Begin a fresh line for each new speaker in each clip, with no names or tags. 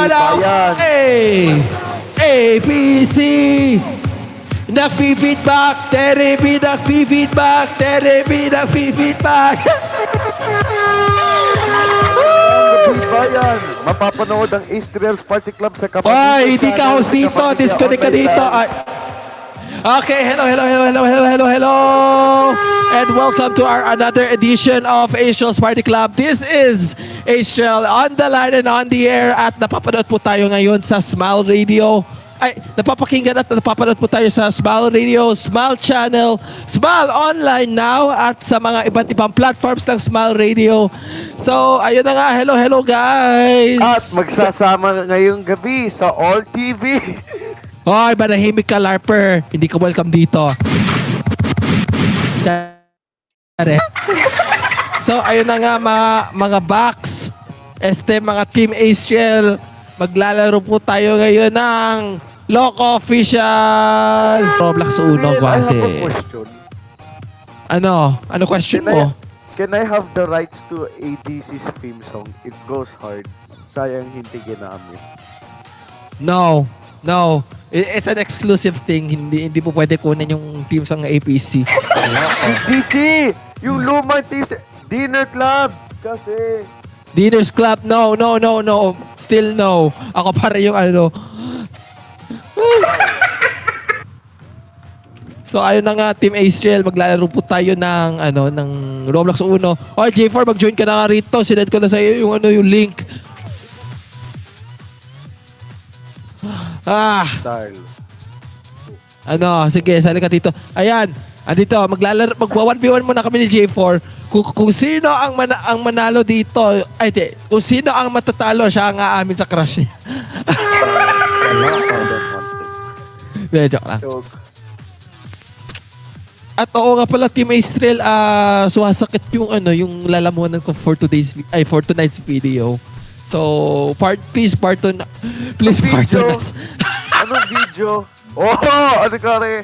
daw? Hey! APC! Nag-feedback! Therapy! Nag-feedback! Therapy! Nag-feedback!
Bayan, mapapanood ang East Reals Party Club sa Kapatid.
Ay, hindi ka host dito. Disconnect ka dito. Ay. Okay, hello. And welcome to our another edition of Astral's Party Club. This is Astral on the line and on the air at napapanood po tayo ngayon sa Smile Radio. Ay, napapakinggan at napapanood po tayo sa Smile Radio, Smile Channel, Smile Online now at sa mga iba't ibang platforms ng Smile Radio. So, ayun na nga. Hello guys.
At magsasama ngayong gabi sa All TV.
Hoy, manahimik ka, Larper. Hindi ka welcome dito. So, ayun na nga mga box. Mga Team Astral. Maglalaro po tayo ngayon ng Loco Official. Roblox Uno kasi.
I have a question.
Ano question mo?
Can I have the rights to ADC's theme song? It goes hard. Sayang hindi ginamit.
No. It's an exclusive thing. Hindi po pwede kunin yung team song ng APC.
ADC! Yung lumang Dinner Club! Kasi...
Dinner's Club, no. Still no. Ako para yung ano. So ayun na nga, Team Astral, maglalaro po tayo ng Roblox Uno. Oy, J4, mag-join ka na nga rito. Sinend ko na sa iyo yung link.
Style.
Sige, sali ka dito. Ayan, andito, magwa-1v1 muna kami ni J4. Kung sino ang manalo dito, kung sino ang matatalo, siya ang aamin sa crush niya. Joke lang. At oo nga pala, Team Astral, sumasakit yung lalamunan ko for tonight's video. So, please pardon us.
Anong video? Ano ka rin?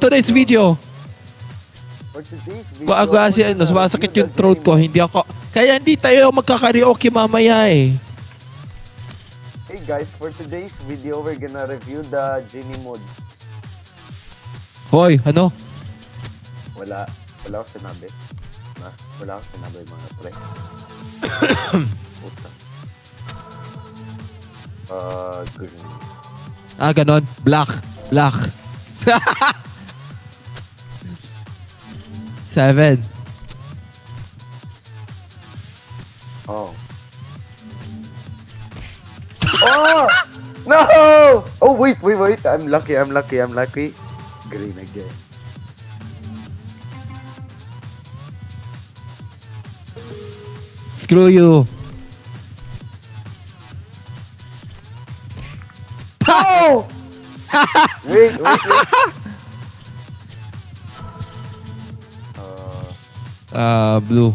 Tonight's video.
For today's video.
Kasi sumasakit yung throat ko, kaya hindi tayo magkakaraoke mamaya eh.
Hey guys, for today's video, we're gonna review the Genie mode.
Hoy, ano?
Wala akong sinabi. Wala akong sinabi mga pre. Puta. Green.
Ganon. Black. 7.
Oh! No! Oh, wait. I'm lucky. Green again.
Screw you.
Oh! Wait.
Blue.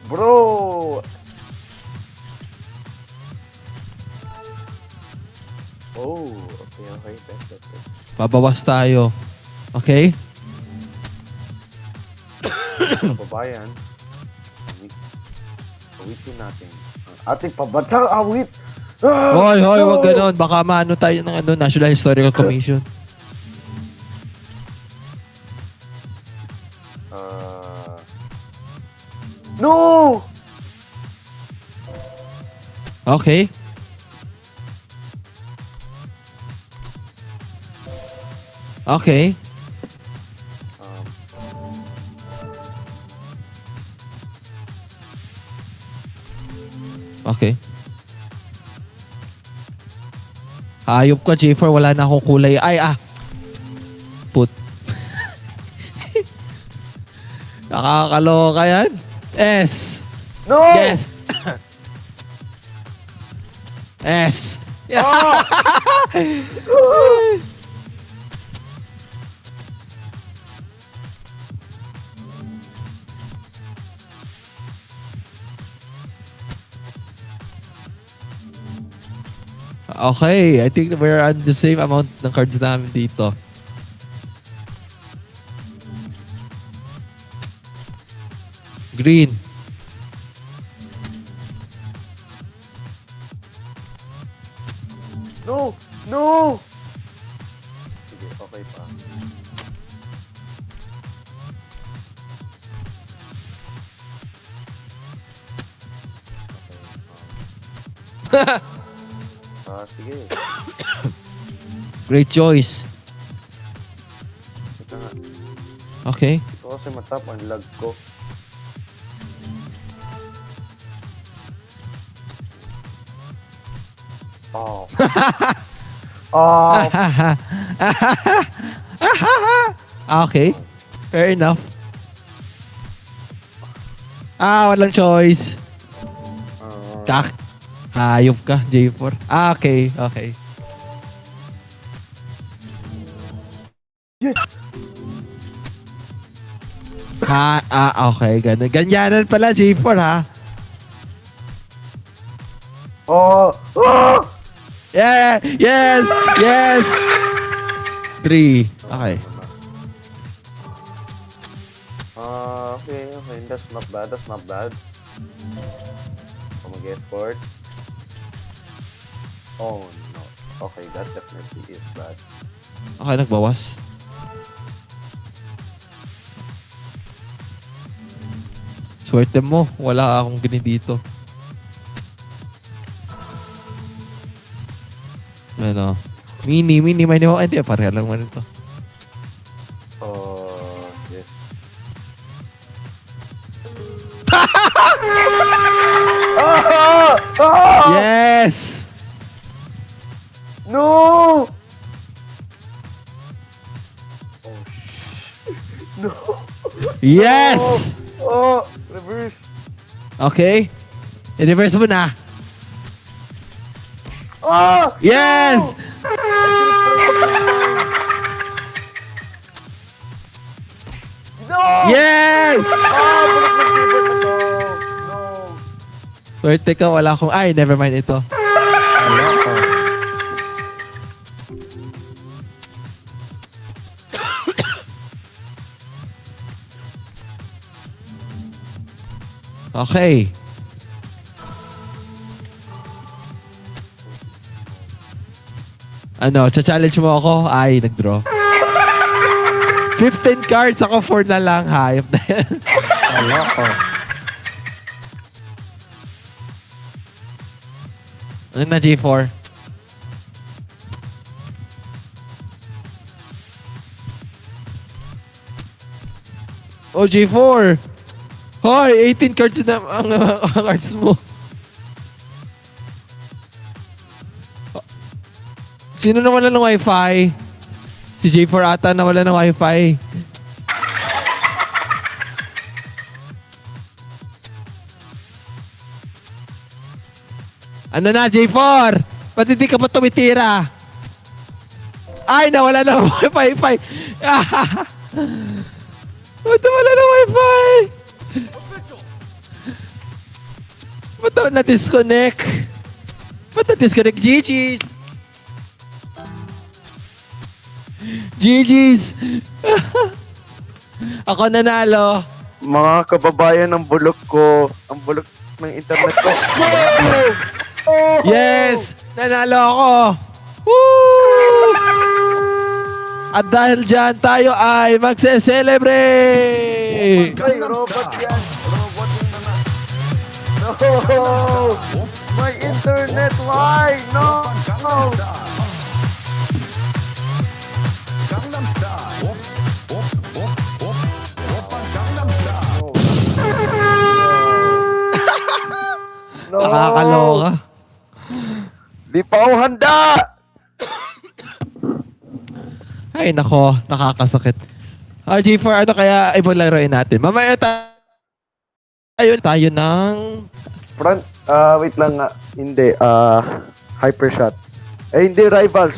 Bro! Oh, okay. That's it.
Babawas tayo. Okay?
Kababayan. Awitin natin. Ating pabatang awit!
Hoy, wag ganon. Baka maano tayo ng National Historical Commission.
No!
Okay. Okay. Okay. Hayop ka, J4. Wala na akong kulay. Put. Nakakaloka yan. S.
No!
Yes. S. Okay, I think we're on the same amount ng cards namin dito. Green.
No! No! Sige, okay pa. Sige.
Great choice.
Ito nga.
Okay.
Ito kasi matap ang lag ko. Oh. Oh.
Okay. Fair enough. Walang choice. Kak. Hayop ka, J4. Okay, okay.
Yes.
Okay. Ganyanan pala, J4, ha?
Oh. Oh.
Yeah! Yes! Yes! 3. Okay.
Okay. That's not bad. I'm gonna get for it. Oh no. Okay, that definitely is bad.
Okay, nagbawas. Swerte mo. Wala akong ganun dito. Ano? Mini. Hindi, pareha lang man ito.
Yes.
Yes!
No! No!
Yes!
Oh! Reverse!
Okay. I-reverse mo na.
Oh!
Yes!
No!
Yes!
Balik ng keyboard na to. No!
Swerte ka, wala akong... Ay, never mind ito. Okay. Ano, challenge mo ako? Ay, nag-draw. 15 cards, ako 4 na lang. Hayop na yan. Ano na, G4? Oh, G4! Hoy, 18 cards na ang cards mo. Sino nawala ng wifi? Si J4 ata nawala ng wifi. Ano na, J4? Ba't hindi ka pa tumitira? Ay, nawala ng wifi. Ba't nawala ng wifi? Ba't na-disconnect? Ba't na-disconnect? GG's! GG's! Ako nanalo.
Mga kababayan ng bulok ko, ang bulok ng internet ko.
Yes! Nanalo ako! Woo! At dahil dyan, tayo ay magse-celebrate!
Ay, robot yan. Robot yun naman. No! My internet, why? No! No! No!
Nakakaloka.
Di pa ako handa!
Ay, nako. Nakakasakit. RG4, ano kaya ibang laruin natin? Mamaya tayo ng...
Front, wait lang nga. Hindi, Hypershot. Eh, hindi, Rivals.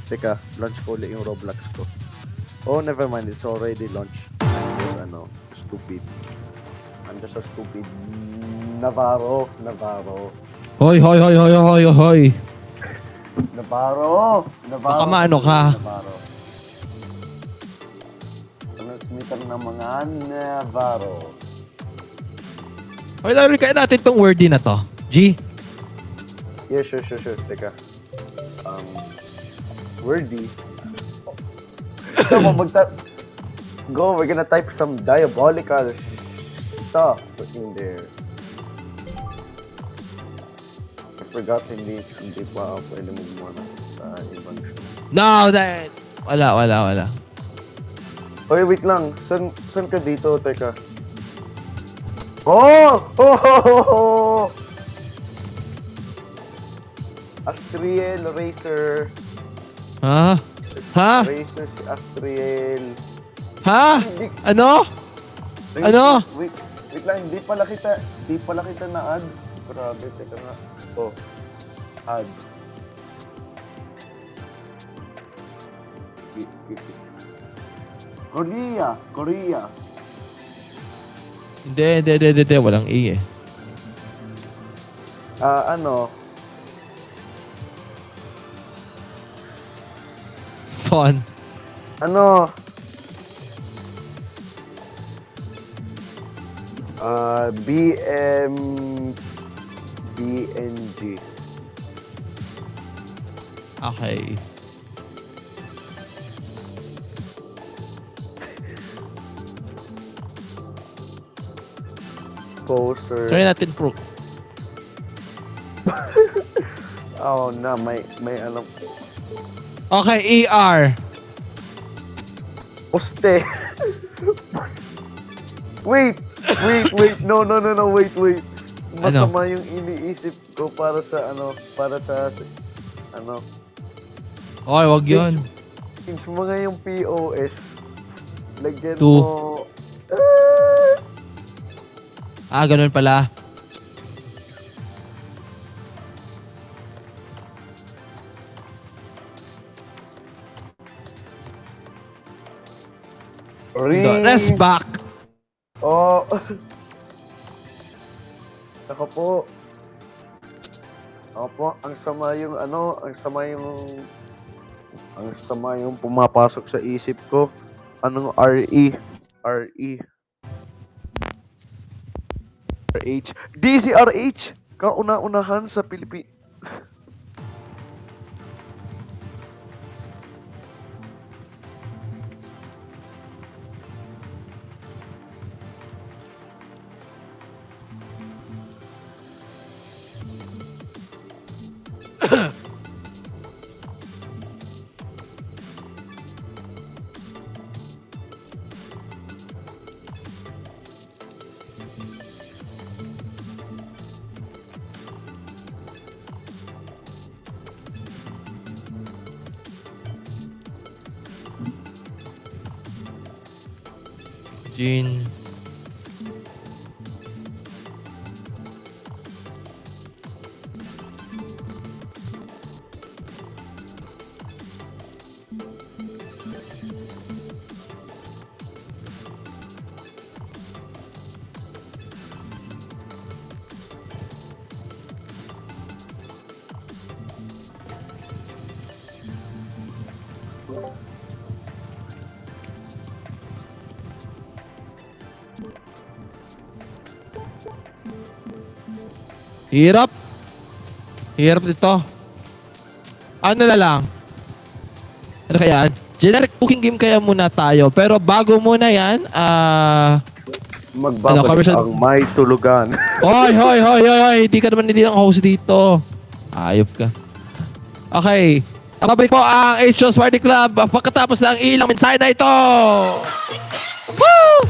Teka, launch ko ulit yung Roblox ko. Oh, never mind. It's already launched. Ano, stupid. I'm just a stupid Navarro.
Hoy.
Navarro.
Baka maano ka.
Navarro. Transmitter ng mga Navarro.
Okay, laro kaya natin tong wordy na to. G?
Yeah, sure. Teka. Wordy. So, go, we're gonna type some diabolical stuff in there. I forgot hindi pa pwede mo gumawa sa ibang show.
No, that... Wala.
Oy, wait lang. San ka dito? Teka. Oh! Astriel Racer.
Ha?
Racer si Astriel.
Ha? Ano?
Wait,
Ano?
Wait lang, hindi pala kita na-add. Grabe, teka nga. Oh. Add. Korea.
Hindi. Walang E eh.
Ano?
Son.
Ano? BNG.
Okay.
Poster.
Try natin pro.
Oh, na may alam.
Okay, ER.
Poste. Wait. No, wait.
Ano?
Masama yung iniisip ko para sa
Okay, wag yun.
Since mga yung POS, lagyan
Two.
mo,
Ganun pala.
ring.
Rest back.
Oh. Ako po, ang sama yung pumapasok sa isip ko. Anong RE? RH. DCRH! Kauna-unahan sa Pilipinas.
Jean. Hirap dito. Ano na lang? Ano kaya? Generic cooking game kaya muna tayo. Pero bago muna yan,
Magbabalik
commercial?
ang may tulugan.
Hoy! Hindi ka naman ang host dito. Ayop ka. Okay. Nakabalik po ang H-Shows Party Club pagkatapos ng ilang mensahe na ito. Woo!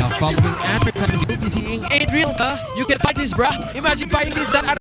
The following advertisement you'll be seeing ain't real, ka? You can fight this, bruh. Imagine buying this at